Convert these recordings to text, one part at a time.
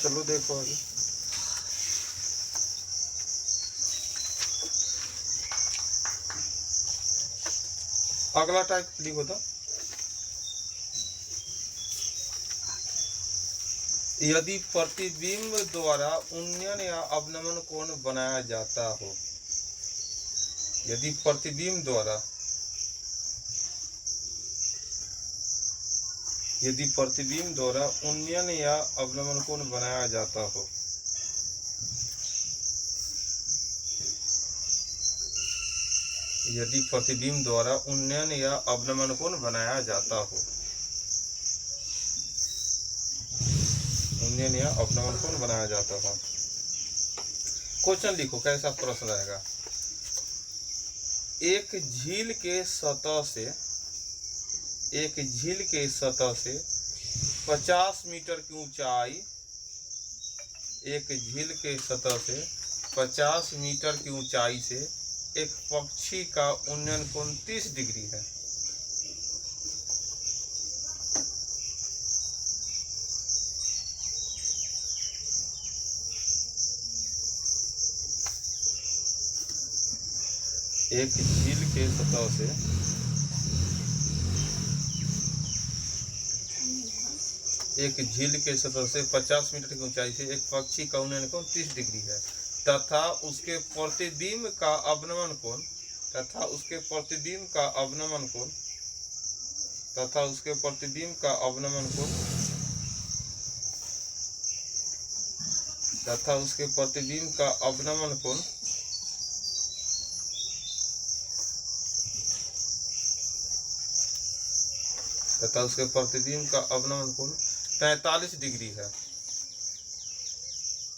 चलो देखो आगे। अगला टाइप लिखो तो, यदि प्रतिबिंब द्वारा उन्नयन या अवनमन कोण बनाया जाता हो। यदि प्रतिबिंब द्वारा उन्नयन या अवनमन कोण बनाया जाता हो। यदि प्रतिबिंब द्वारा उन्नयन या अवनमन कोण बनाया जाता हो। उन्नयन या अवनमन कोण बनाया जाता हो। क्वेश्चन लिखो, कैसा प्रश्न रहेगा। एक झील के सतह से 50 मीटर की ऊंचाई, एक झील के सतह से 50 मीटर की ऊंचाई से एक पक्षी का उन्नयन कोण 30 डिग्री है। एक झील के सतह से 50 मीटर की ऊंचाई से एक पक्षी का उन्नयन कोण 30 डिग्री है तथा उसके प्रतिबिंब का अवनमन कोण तथा उसके प्रतिबिंब का अवनमन कोण तथा उसके प्रतिबिंब का अवनमन कोण 45 डिग्री है।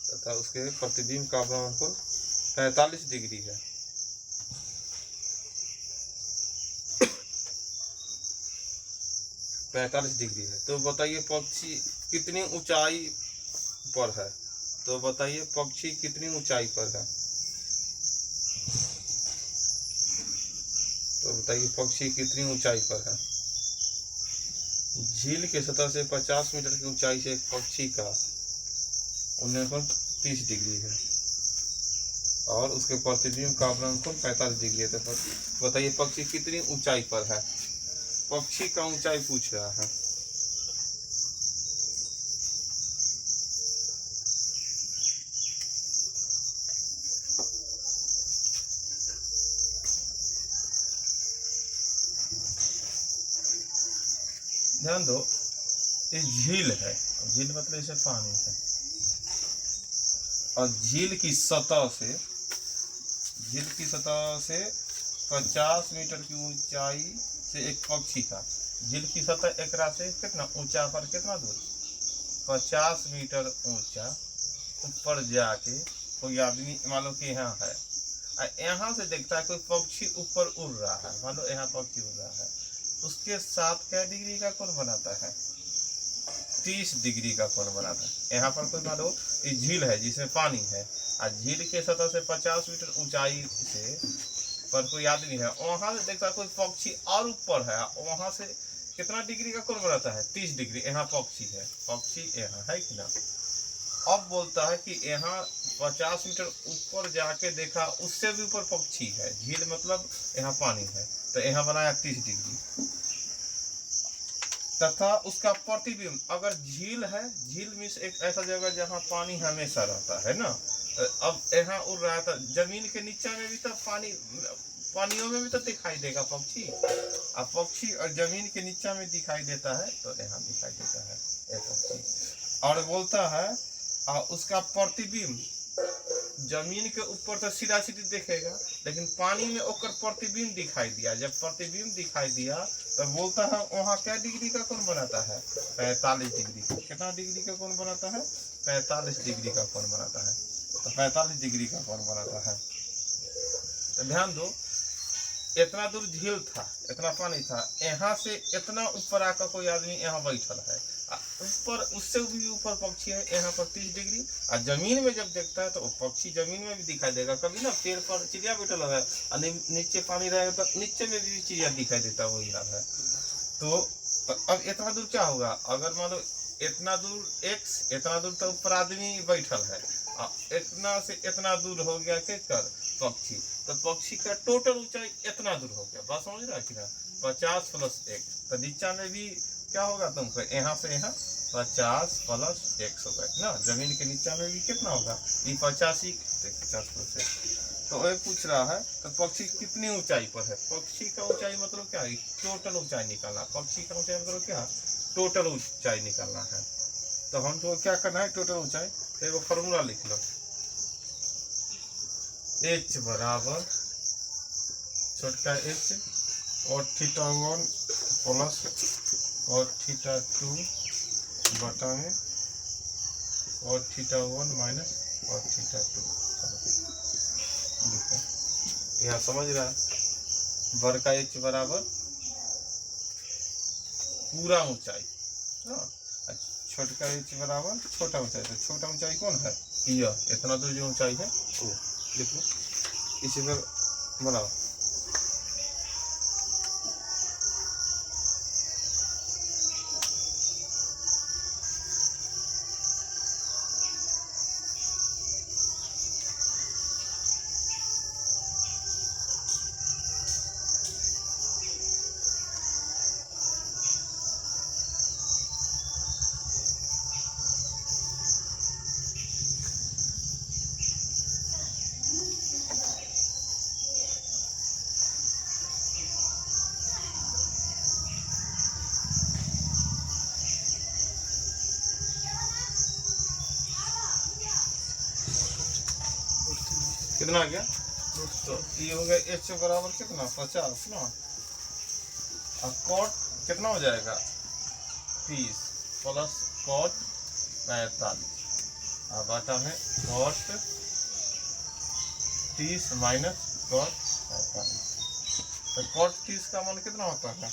तथा उसके प्रतिबिंब का अवनमन कोण 45 डिग्री है। तो बताइए पक्षी कितनी ऊंचाई पर है। पक्षी कितनी ऊंचाई पर है। झील के सतह से 50 मीटर की ऊंचाई से एक पक्षी का उन्नयन कोण 30 डिग्री है और उसके प्रतिबिंब का अवनमन कोण 45 डिग्री है। तो बताइए पक्षी कितनी ऊंचाई पर है। पक्षी का ऊंचाई पूछ रहा है। ध्यान दो, ये झील है। झील मतलब इसे पानी है और झील की सतह से 50 मीटर की ऊंचाई से एक पक्षी का, झील की सतह एकरा से कितना ऊंचा पर, कितना दूर 50 मीटर ऊंचा ऊपर जाके कोई आदमी मान लो कि यहाँ है, यहाँ से देखता है कोई पक्षी ऊपर उड़ रहा है, मान लो यहाँ पक्षी उड़ रहा है, उसके साथ क्या डिग्री का कोण बनाता है 30 डिग्री का कोण बनाता है। यहाँ पर कोई मान लो झील है जिसमें पानी है और झील के सतह से 50 मीटर ऊंचाई से पर कोई आदमी है, वहां से देखता है कोई पक्षी और ऊपर है, वहां से कितना डिग्री का कोण बनाता है 30 डिग्री। यहाँ पक्षी यहाँ है कि ना। अब बोलता है कि यहाँ 50 मीटर ऊपर जाके देखा, उससे भी ऊपर पक्षी है। झील मतलब यहाँ पानी है, तो यहाँ बनाया 30 डिग्री तथा उसका प्रतिबिंब, अगर झील है, झील में एक ऐसा जगह जहाँ पानी हमेशा रहता है ना, अब यहाँ उड़ रहा था, जमीन के नीचे में भी तो पानियों में भी तो दिखाई देगा पक्षी, अब पक्षी और जमीन के नीचे में दिखाई देता है, तो यहाँ दिखाई देता है ये पक्षी। और बोलता है उसका प्रतिबिंब जमीन के ऊपर तो सीधा सीधी देखेगा, लेकिन पानी में ओकर प्रतिबिंब दिखाई दिया। जब प्रतिबिंब दिखाई दिया तो बोलता है वहाँ क्या डिग्री का कोण बनाता है 45 डिग्री। कितना डिग्री का कोण बनाता है 45 डिग्री का कोण बनाता है। तो 45 डिग्री का कोण बनाता है। तो ध्यान दो, इतना दूर झील था, इतना पानी था, यहाँ से इतना ऊपर आकर कोई आदमी यहाँ बैठल है, ऊपर उससे भी ऊपर पक्षी है, यहाँ पर 30 डिग्री। और जमीन में जब देखता है तो पक्षी जमीन में भी दिखाई देगा। कभी ना पेड़ पर चिड़िया बैठल है और नीचे पानी रहेगा तो नीचे में भी चिड़िया दिखाई देता, वही हाल है। तो अब इतना दूर क्या होगा, अगर मान लो इतना दूर x, इतना दूर तो ऊपर आदमी बैठल है, इतना से इतना दूर हो गया के कर पक्षी, तो पक्षी का टोटल ऊंचाई इतना दूर हो गया। बात समझ रहा है कि ना, 50 प्लस 1, तो नीचा में भी क्या होगा तुमको, यहाँ से यहाँ 50 प्लस 1 होगा ना, जमीन के नीचा में भी कितना होगा, ये 50 ही 50 प्लस 1। तो वही पूछ रहा है तो पक्षी कितनी ऊंचाई पर है, पक्षी का ऊंचाई मतलब क्या है, टोटल ऊंचाई निकालना, पक्षी का ऊंचाई मतलब क्या, टोटल ऊंचाई निकालना है। तो हम तो क्या करना है, टोटल ऊंचाई, तो एगो फॉर्मूला लिख लो, h बराबर छोटका h और θ1 प्लस और θ2 बटा में और θ1 माइनस और θ2। देखो यहाँ समझ रहा है, बड़का h बराबर पूरा ऊंचाई, छोटका h बराबर छोटा ऊंचाई, तो छोटा ऊंचाई कौन है, यह इतना दूर जो ऊंचाई है वो। देखो इसी पर बनाओ, कितना आ गया, तो ये हो गया h बराबर कितना 50 ना, और कॉट कितना हो जाएगा 30 प्लस कॉट 45, और बाटा में कॉट 30 माइनस कॉट 45, तो कॉट 30 का मान कितना होता है,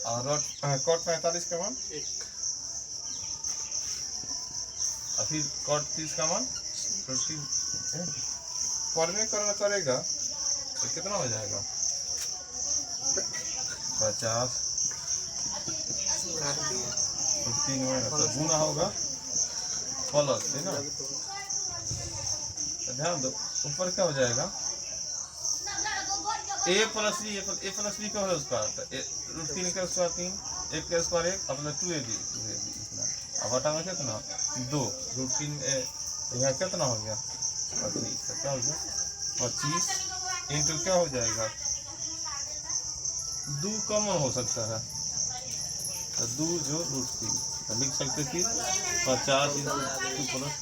और कॉट 45 का मान 1, और फिर कॉट 30 का मान 50 फॉर्मेकरण करेगा तो कितना हो जाएगा 50 3 में तो गुना होगा प्लस है ना, तो ध्यान दो ऊपर क्या हो जाएगा a प्लस बी क्या है उसका, √3 का स्क्वायर 3, 1 का स्क्वायर 1 अपना 2ab इतना, अब बटा में कितना 2, √3 यहाँ कितना हो गया 25, क्या हो गया 25 इंटू क्या हो जाएगा 2 कॉमन हो सकता है, तो 2 जो √3, तो लिख सकते कि 50 इंटू 2 प्लस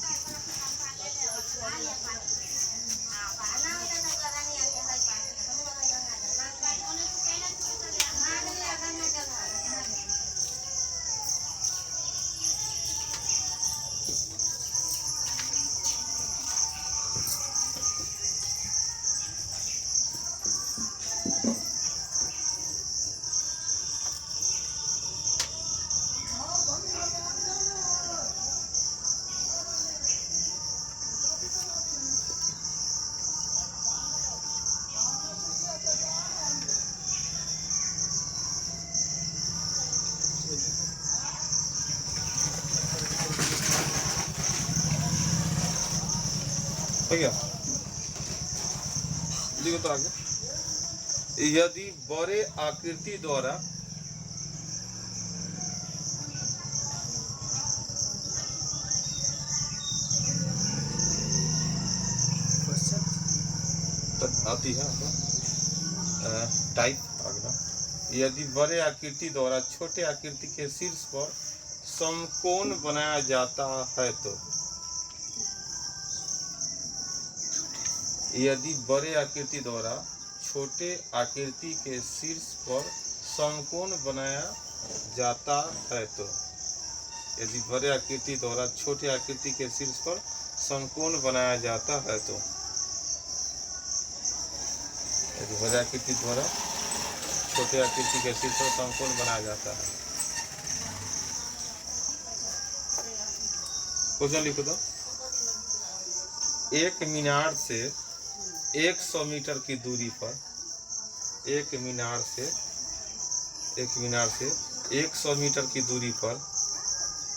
हो गया। देखो तो आगे, यदि बड़े आकृति द्वारा आती है टाइप अगला, यदि बड़े आकृति द्वारा छोटे आकृति के शीर्ष पर समकोण बनाया जाता है तो, यदि बड़े आकृति द्वारा छोटे आकृति के शीर्ष पर समकोण बनाया जाता है तो, यदि बड़े आकृति द्वारा छोटे आकृति के शीर्ष पर समकोण बनाया जाता है तो, यदि बड़े आकृति द्वारा छोटे आकृति के शीर्ष पर समकोण बनाया जाता है, क्वेश्चन लिखो तो, एक मीनार से 100 मीटर की दूरी पर, एक मीनार से 100 मीटर की दूरी पर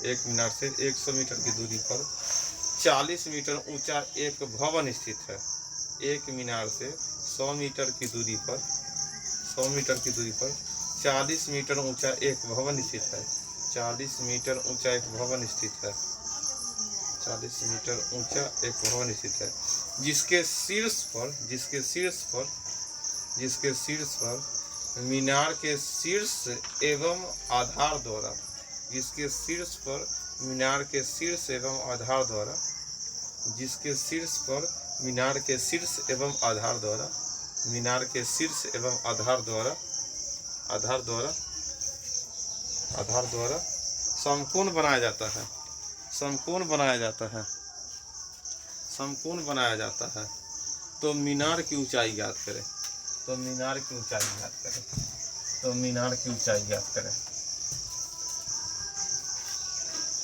एक मीनार से 100 मीटर की दूरी पर 40 मीटर ऊंचा एक भवन स्थित है। एक मीनार से 100 मीटर की दूरी पर 40 मीटर ऊंचा एक भवन स्थित है। 40 मीटर ऊंचा एक भवन स्थित है। 40 मीटर ऊंचा एक भवन स्थित है, जिसके शीर्ष पर मीनार के शीर्ष एवं आधार द्वारा मीनार के शीर्ष एवं आधार द्वारा समकोण बनाया जाता है। तो मीनार की ऊंचाई ज्ञात करें।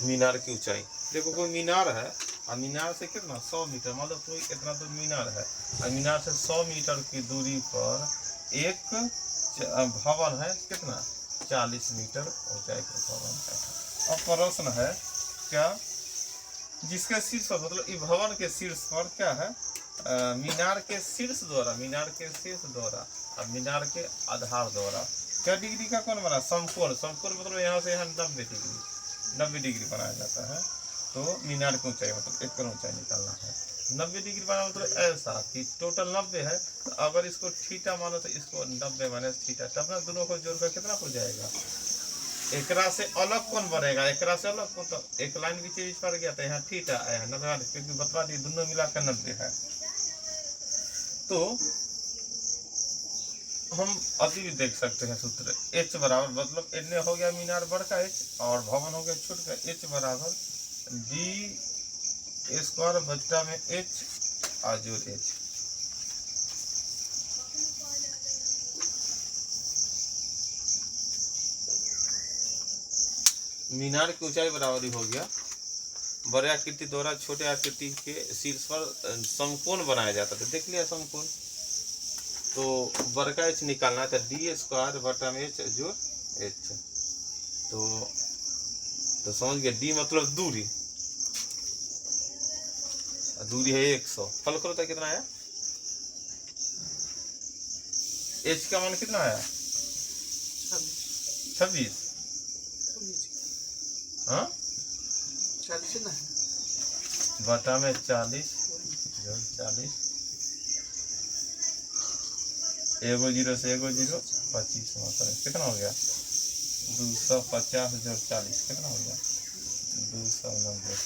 मीनार की ऊंचाई देखो, कोई मीनार है और मीनार से कितना 100 मीटर, मान लो कोई इतना तो मीनार है और मीनार से 100 मीटर की दूरी पर एक भवन है, कितना 40 मीटर ऊंचाई का भवन है। अब प्रश्न है क्या, जिसके शीर्ष पर मतलब इस भवन के शीर्ष पर क्या है, मीनार के शीर्ष द्वारा और मीनार के आधार द्वारा क्या डिग्री का कोण बना, समकोण मतलब यहाँ से यहाँ 90 डिग्री बनाया जाता है। तो मीनार की ऊंचाई मतलब एक ऊंचाई निकालना है। 90 डिग्री बनाना मतलब ऐसा कि टोटल 90 है, तो अगर इसको थीटा मानो तो इसको 90 माइनस थीटा, तब ना दोनों को जोड़कर कितना हो जाएगा, एकरा से अलग कौन बनेगा, एकरा से अलग कौन, तो एक लाइन बीच बीच पड़ गया, तो यहाँ थीटा आया 90, क्योंकि बतवा दी दोनों मिलाकर 90 है। तो हम अभी भी देख सकते हैं सूत्र H बराबर, मतलब इन्ने हो गया मीनार बड़का H और भवन हो गया छोटा H बराबर D स्क्वायर बच्चा में H आजूर H। मीनार की ऊंचाई बराबरी हो गया बड़े आकृति द्वारा छोटे आकृति के शीर्ष पर समकोण बनाया जाता था। देख लिया समकोण, तो बड़का H निकालना था, D स्क्वायर बटा में H जोड़ H। तो समझ गए, D मतलब दूरी है 100, फल करो तो कितना आया, H का मान कितना आया 26, हाँ 40 ना बटा में 40 जोड़ 40, एगो जीरो से एगो जीरो 25, मतलब कितना हो गया 250 जोड़ 40 कितना हो गया 290।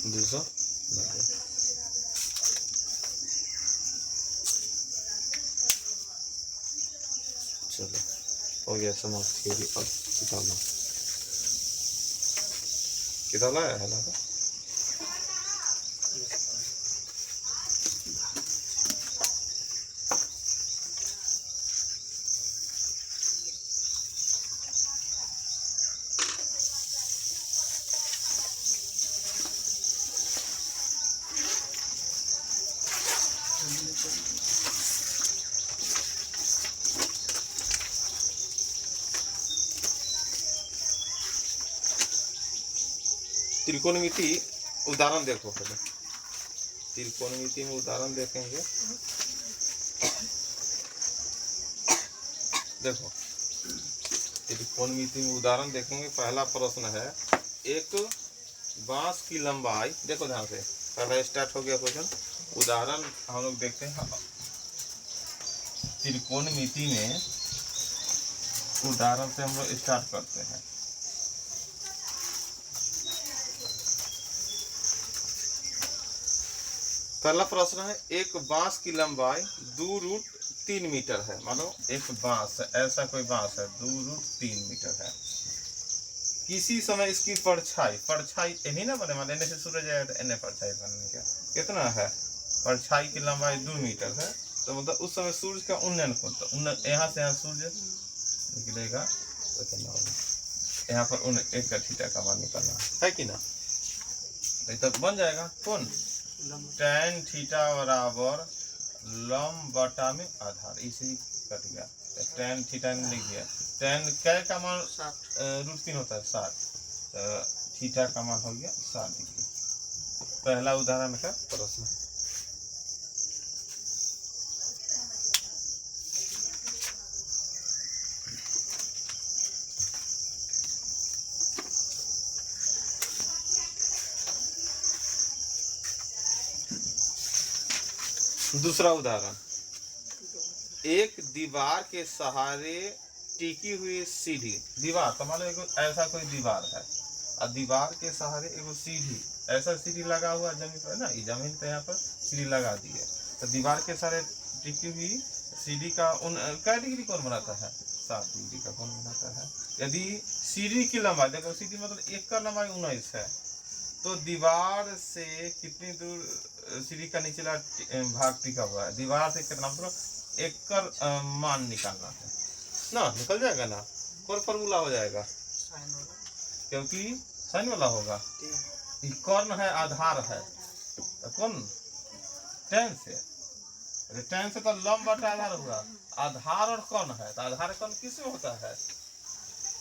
चलो हो गया समाप्त। थ्योरी अब किताब लाया है ना, त्रिकोणमिति उदाहरण देखो पहले। त्रिकोणमिति में उदाहरण देखेंगे, देखो त्रिकोणमिति में उदाहरण देखेंगे। पहला प्रश्न है, एक बांस की लंबाई, देखो ध्यान से पहला स्टार्ट हो गया क्वेश्चन। उदाहरण हम लोग देखते हैं त्रिकोणमिति में, उदाहरण से हम लोग स्टार्ट करते हैं। पहला प्रश्न है, एक बांस की लंबाई 2√3 मीटर है। मानो एक बांस, ऐसा कोई बांस है 2√3 मीटर है। किसी समय इसकी परछाई यही ना बने, मान से सूरज आया तो एने परछाई बनने का कितना है, परछाई की लंबाई 2 मीटर है। तो मतलब उस समय सूर्य का उन्नयन कोण, तो यहाँ से यहाँ सूर्य निकलेगा, यहाँ पर एक का थीटा का मान निकलना है कि ना, तो बन जाएगा कौन tan थीटा बराबर लंब बटा में आधार, इसे ही कट गया। tan थीटा ने लिख दिया। tan क्या का मान √3 होता है 60, तो थीटा का मान हो गया 60 डिग्री। पहला उदाहरण का प्रश्न। दूसरा उदाहरण, एक दीवार के सहारे टिकी हुई सीढ़ी, दीवार तो मान लो ऐसा कोई दीवार है और दीवार के सहारे एगो सीढ़ी, ऐसा सीढ़ी लगा हुआ जमीन पर ना, ये जमीन पे यहाँ पर सीढ़ी लगा दी है, तो दीवार के सहारे टिकी हुई सीढ़ी का क्या डिग्री कौन बनाता है? 60 डिग्री का कौन बनाता है? यदि सीढ़ी की लंबाई, देखो सीढ़ी मतलब एक का लंबाई 19 है, तो दीवार से कितनी दूर सीढ़ी का निचला भाग टिका हुआ है, दीवार से कितना, मतलब एक का मान निकालना है ना, निकल जाएगा ना, कौन फॉर्मूला हो जाएगा? क्योंकि साइन वाला होगा, कौन है आधार है, तो कौन tan से, tan से तो लंब बटा आधार हुआ, आधार और कौन है, तो आधार कौन किस में होता है?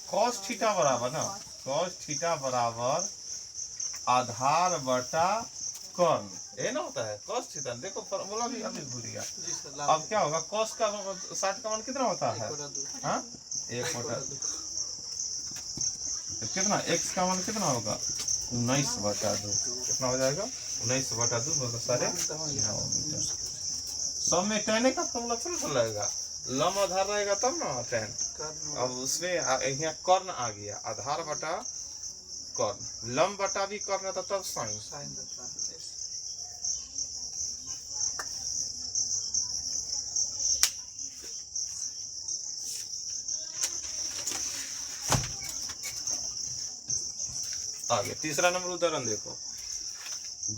cos थीटा बराबर ना, cos थीटा बराबर आधार बटा कौन, ये ना होता है cos थीटा। देखो फॉर्मूला भी अभी भूल गया। अब क्या होगा, cos का 60 का मान कितना होता है? हाँ 1/2, कितना x का मान कितना होगा? 19/2, कितना हो जाएगा? 19/2 मतलब 9.5 मीटर। सब में tan का फॉर्मूला थोड़ा लगेगा, लंब आधार रहेगा तब ना tan। अब उसमें यहाँ कर्ण आ गया, आधार बटा कर्ण, लंब बटा भी कर्ण रहता तब साइन। आगे तीसरा नंबर उदाहरण देखो,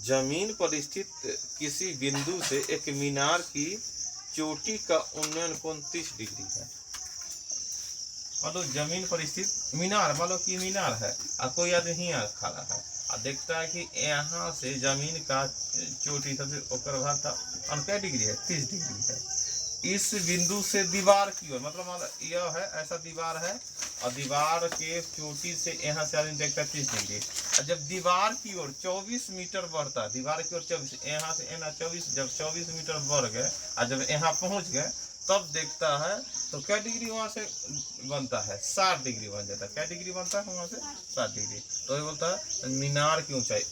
जमीन पर स्थित किसी बिंदु से एक मीनार की चोटी का उन्नयन कोण 30 डिग्री है। मतलब जमीन पर स्थित मीनार, मान लो कि मीनार है और कोई आदमी यहाँ खड़ा है और देखता है कि यहाँ से जमीन का चोटी सबसे ऊपर भाग का क्या डिग्री है? 30 डिग्री है। इस बिंदु से दीवार की ओर, मतलब यह है ऐसा दीवार है और दीवार के चोटी से यहाँ से आदमी देखता है 30 डिग्री, और जब दीवार की ओर 24 मीटर बढ़ता है, दीवार की ओर 24, यहाँ से यहाँ 24, जब 24 मीटर बढ़ गए और जब यहाँ पहुँच गए तब देखता है तो क्या डिग्री वहाँ से बनता है? 60 डिग्री बन जाता है। क्या डिग्री बनता है वहाँ से? 60 डिग्री। तो ये बोलता है मीनार की ऊंचाई,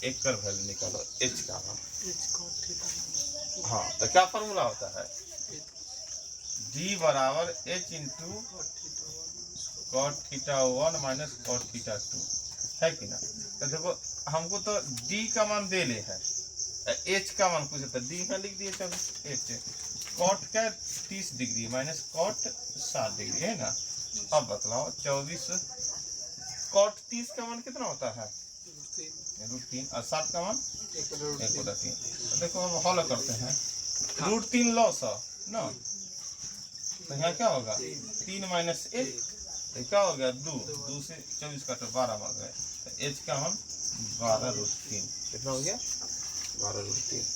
एक कर वैल्यू निकालो h का मान। हाँ तो क्या फॉर्मूला होता है? d बराबर h into cot theta 1 minus cot theta 2 है कि ना। तो देखो हमको तो d का मान दे ले है, h का मान पूछे तो d में लिख दिए, चलो h cot का 30 डिग्री माइनस cot 60 डिग्री है ना। अब बतलाओ 24 cot 30 का मान कितना होता है? √3 और 60 का मान 1/3। तो देखो हम हल करते हैं, √3 लॉस ना, तो यहाँ क्या होगा? 3 माइनस 1, तो क्या हो गया? 2 से 24 का 12 मार गए, तो h का मान 12√3, कितना हो गया? 12√3।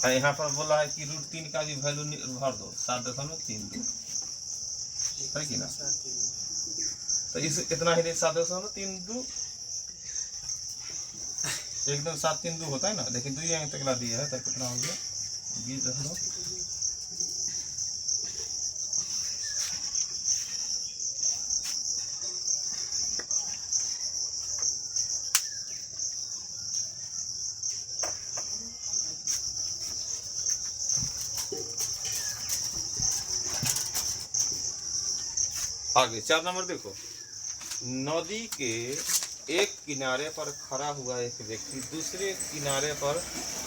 यहाँ पर बोला है कि √3 का भी वैल्यू भर दो, 7.32 है कि ना। तो इस इतना ही 7.32 एकदम 732 होता है ना, लेकिन 2 यहाँ तक ला दिया है, तो कितना हो गया? 20. आगे 4 नंबर देखो, नदी के एक किनारे पर खड़ा हुआ एक व्यक्ति दूसरे किनारे पर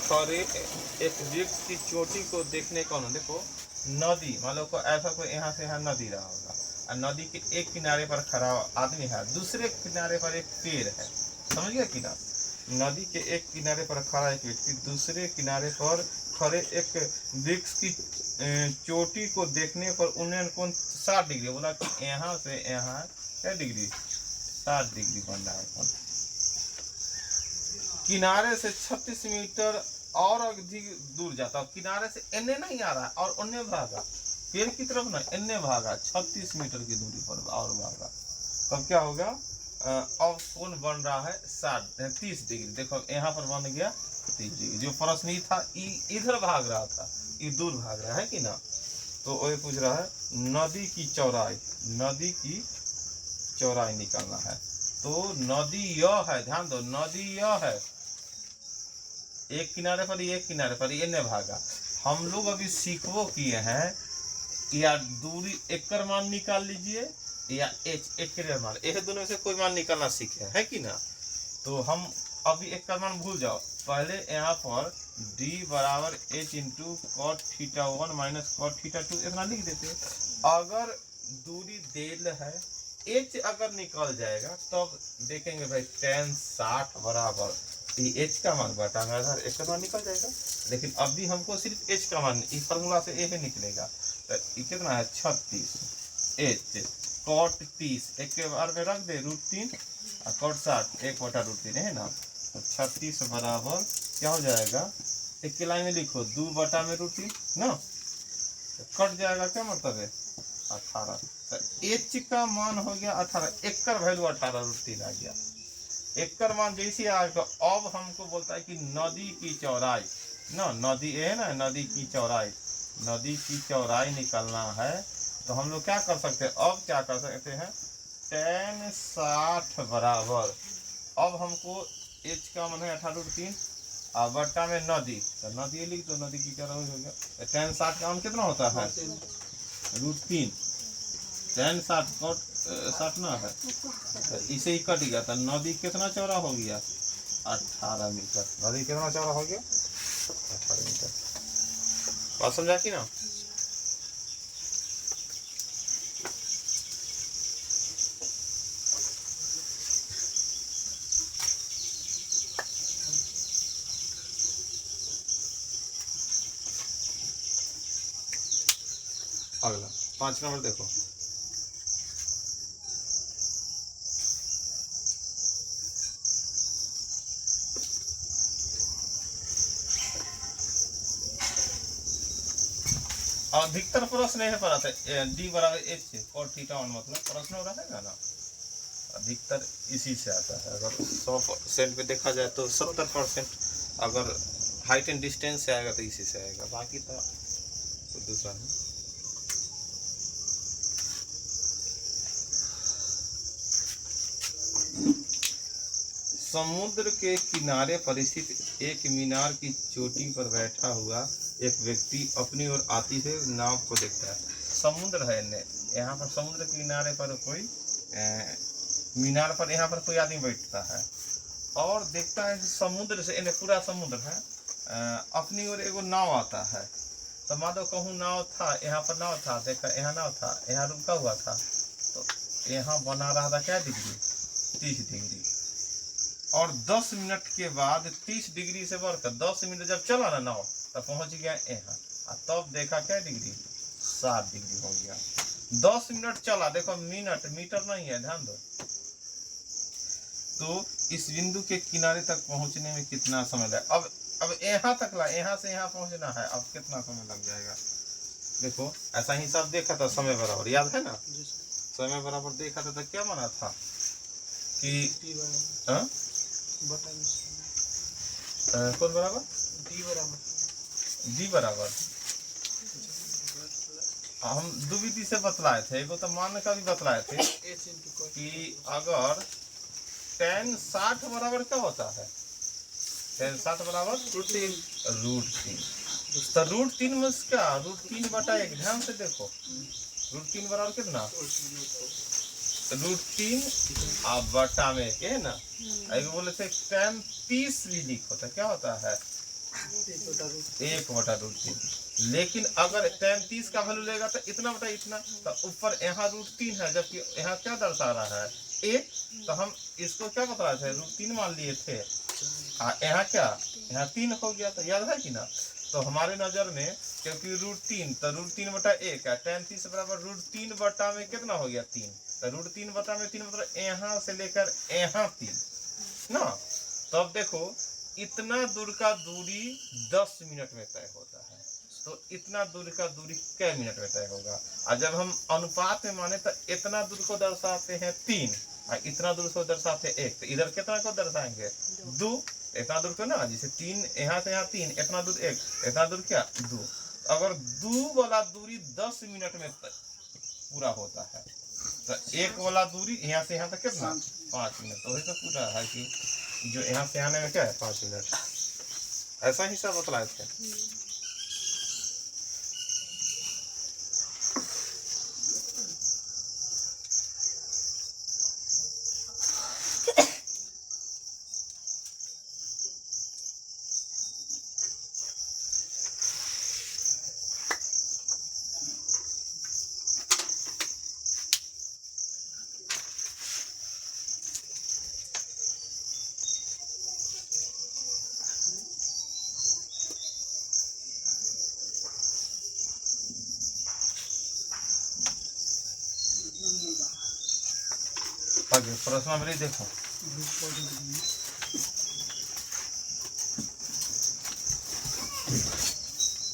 खड़े एक वृक्ष की चोटी को देखने कौन। देखो नदी, मान लो ऐसा कोई यहाँ से यहाँ नदी रहा होगा और नदी के एक किनारे पर खड़ा आदमी है, दूसरे किनारे पर एक पेड़ है, समझ गया कि ना। नदी के एक किनारे पर खड़ा एक व्यक्ति दूसरे किनारे पर खड़े एक वृक्ष की चोटी को देखने पर उन्नयन कोण 60 डिग्री। बोला कि यहाँ से यहाँ क्या डिग्री? 60 डिग्री बन रहा है कोण। किनारे से 36 मीटर और अधिक दूर जाता है, किनारे से इन्ने नहीं आ रहा है और उन्ने भागा, पेड़ की तरफ ना इन्ने भागा 36 मीटर की दूरी पर और भागा, तब क्या होगा, अब कोण बन रहा है 30 डिग्री। देखो यहाँ पर बन गया 30 डिग्री। जो प्रश्न ही था इधर भाग रहा था, ये दूर भाग रहा है कि ना। तो वही पूछ रहा है नदी की चौड़ाई, नदी की चौड़ाई निकालना है। तो नदी यह है, ध्यान दो, नदी यह है, एक किनारे पर एक किनारे पर ये नहीं भागा। हम लोग अभी सीखबो किए हैं, या दूरी एकर मान निकाल लीजिए या एकर मान, ये दोनों से कोई मान निकालना सीखे है कि ना। तो हम अभी एकर मान भूल जाओ, पहले यहाँ पर d बराबर h into cot theta 1 minus cot theta 2 इतना लिख देते। अगर दूरी देल है, h अगर निकल जाएगा तब देखेंगे भाई tan 60 बराबर h का मान बटा में आधार h का मान निकल जाएगा। लेकिन अभी हमको सिर्फ h का मान, इस फार्मूला से यही निकलेगा। तो ये कितना है 36 h कॉट 30 एक के बार में रख दे √3 और कॉट 60 1/√3 है ना। तो 36 बराबर क्या हो जाएगा, एक की लाइन में लिखो 2/√3 ना, तो कट जाएगा, क्या मतलब है 18। तो h का मान हो गया 18, एकर वैल्यू 18√3 आ गया। एकर मान जैसे आएगा, अब हमको बोलता है कि नदी की चौड़ाई ना, नदी है ना, नदी की चौड़ाई, नदी की चौड़ाई निकालना है। तो हम लोग क्या कर सकते हैं, अब क्या कर सकते हैं, tan 60 बराबर, अब हमको h का मान है 18√3 और बट्टा में नदी, तो नदी लिख दो, नदी की चौड़ाई हो गया। tan 60 का मान कितना होता है √3, tan 60 कॉट 60 ना है, तो इसे ही कट गया। तो नदी कितना चौड़ा हो गया 18 मीटर, नदी कितना चौड़ा हो गया 18 मीटर। बात समझा कि ना। अगला 5 नंबर देखो, अधिकतर प्रश्न यही पर आता है d बराबर h और थीटा 1, मतलब प्रश्न हो रहा है ना, अधिकतर इसी से आता है। अगर 100% पे देखा जाए तो 70%, अगर हाइट एंड डिस्टेंस से आएगा तो इसी से आएगा, बाकी तो दूसरा नहीं। समुद्र के किनारे पर स्थित एक मीनार की चोटी पर बैठा हुआ एक व्यक्ति अपनी ओर आती हुई नाव को देखता है। समुद्र है ने, यहाँ पर समुद्र के किनारे पर कोई मीनार पर यहाँ पर कोई आदमी बैठता है और देखता है समुद्र से, इन्हें पूरा समुद्र है, अपनी ओर एगो नाव आता है। तो मान लो कहूँ नाव था, यहाँ पर नाव था, देखा यहाँ नाव था, यहाँ रुका हुआ था, तो यहाँ बना रहा था क्या डिग्री 30 डिग्री, और 10 मिनट के बाद 30 डिग्री से बढ़कर 10 मिनट जब चला ना नाव, तब पहुंच गया यहाँ, और तब देखा क्या डिग्री 7 डिग्री हो गया। 10 मिनट चला, देखो मिनट मीटर नहीं है, ध्यान दो। तो इस बिंदु के किनारे तक पहुंचने में कितना समय लगा, अब यहाँ तक ला, यहाँ से यहाँ पहुंचना है, अब कितना समय लग जाएगा। देखो ऐसा ही सब देखा था, समय बराबर याद है ना, समय बराबर देखा था तो क्या माना था कि कौन बराबर डी बराबर हम दो विधि से बतलाए थे, एगो तो मान का भी बतलाए थे कि अगर tan 60 बराबर क्या होता है, tan 60 बराबर √3, तो √3 में क्या √3/1, ध्यान से देखो √3 बराबर कितना √3 आप बटा में है ना। एक बोले थे tan 30 भी लिख होता, क्या होता है 1/√3, लेकिन अगर tan 30 का वैल्यू लेगा तो इतना बटा इतना, तो ऊपर यहाँ √3 है, जबकि यहाँ क्या दर्शा रहा है 1, तो हम इसको क्या बता रहे थे √3 मान लिए थे, यहाँ क्या यहाँ 3 हो गया, तो याद है कि ना। तो हमारे नजर में क्योंकि √3, तो √3/1 है, tan 30 बराबर √3 बटा में कितना हो गया 3, तो √3 बटा में 3 मतलब यहाँ से लेकर यहाँ 3 ना। तब देखो इतना दूर का दूरी 10 मिनट में तय होता है, तो इतना दूर का दूरी कै मिनट में तय होगा। और जब हम अनुपात में माने तो इतना दूर को दर्शाते हैं 3 और इतना दूर को दर्शाते हैं 1, तो इधर कितना को दर्शाएंगे 2। इतना दूर को ना, जैसे 3 यहाँ से यहाँ 3, इतना दूर 1, इतना दूर क्या 2। अगर 2 वाला दूरी 10 मिनट में पूरा होता है तो 1 वाला दूरी यहाँ से यहाँ तक कितना 5 मिनट। तो वही तो पूरा है कि जो यहाँ से आने में क्या है 5 मिनट। ऐसा ही सब बतलाए थे। आगे प्रश्नावली देखो।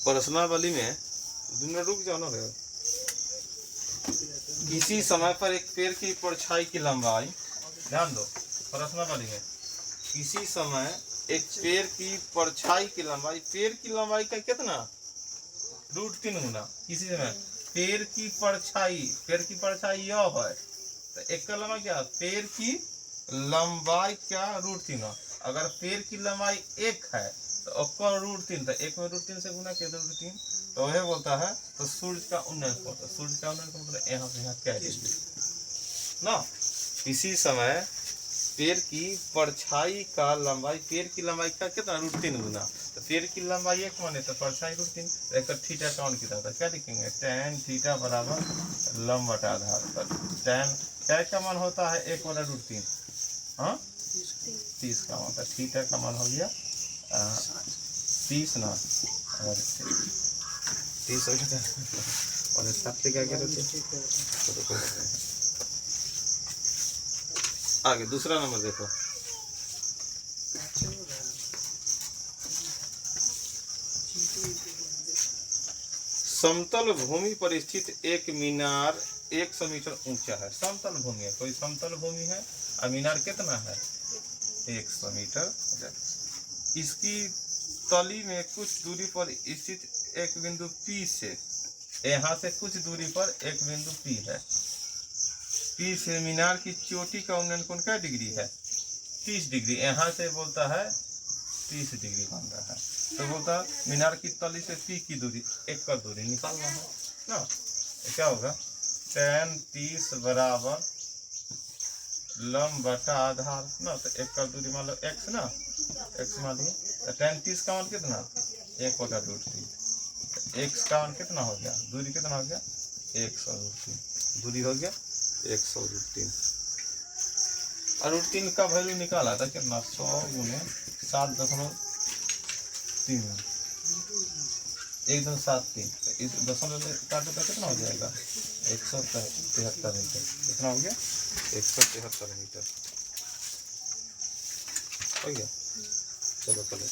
प्रश्नावली में रुक जाओ ना। किसी समय पर एक पेड़ की परछाई की लंबाई, ध्यान दो, प्रश्नावली में किसी समय एक पेड़ की परछाई की लंबाई, पेड़ की लंबाई का कितना √3 गुना। किसी समय पेड़ की परछाई यह है, तो एक का लंबाई क्या, पेड़ की लंबाई क्या √3। अगर पेड़ की लंबाई 1 है तो उसका √3, तो 1 में √3 से गुना किया √3, तो वह बोलता है तो सूर्य का उन्नयन होता है। सूर्य का उन्नयन मतलब यहाँ से यहाँ क्या डिग्री ना। इसी समय पेड़ की परछाई का लंबाई, पेड़ की लंबाई का कितना √3 गुना। तो पेड़ की लंबाई 1 माने तो परछाई √3, तो एक थीटा काउंट किया था, क्या लिखेंगे tan थीटा बराबर लंब बटा आधार। tan क्या का मान होता है 1 बटा √3, हाँ 30 का मान, थीटा का मान हो गया 30 ना, और 30 हो गया और 7 क्या कहते। आगे दूसरा नंबर देखो। समतल भूमि पर स्थित एक मीनार 100 मीटर ऊंचा है। समतल भूमि है, कोई समतल भूमि है और मीनार कितना है 100 मीटर। इसकी तली में कुछ दूरी पर स्थित एक बिंदु P से, यहाँ से कुछ दूरी पर एक बिंदु P है। P से मीनार की चोटी का उन्नयन कोण क्या डिग्री है 30 डिग्री। यहाँ से बोलता है 30 डिग्री बन रहा है, तो बोलता है मीनार की तली से P की दूरी, एक का दूरी निकालना है ना। तो क्या होगा tan 30 बराबर लंब बटा आधार ना। तो एक का दूरी मान लो x ना, x मान लिया, तो tan 30 का मान कितना 1 बटा √3। x का मान कितना हो गया, दूरी कितना हो गया 100√3, दूरी हो गया 100√3। और √3 का वैल्यू निकाला था कितना 100 गुने 7.3, 1.73। तो इस दशमलव काटो तो कितना हो जाएगा 173 मीटर। कितना हो गया 173 मीटर हो गया। चलो चलो।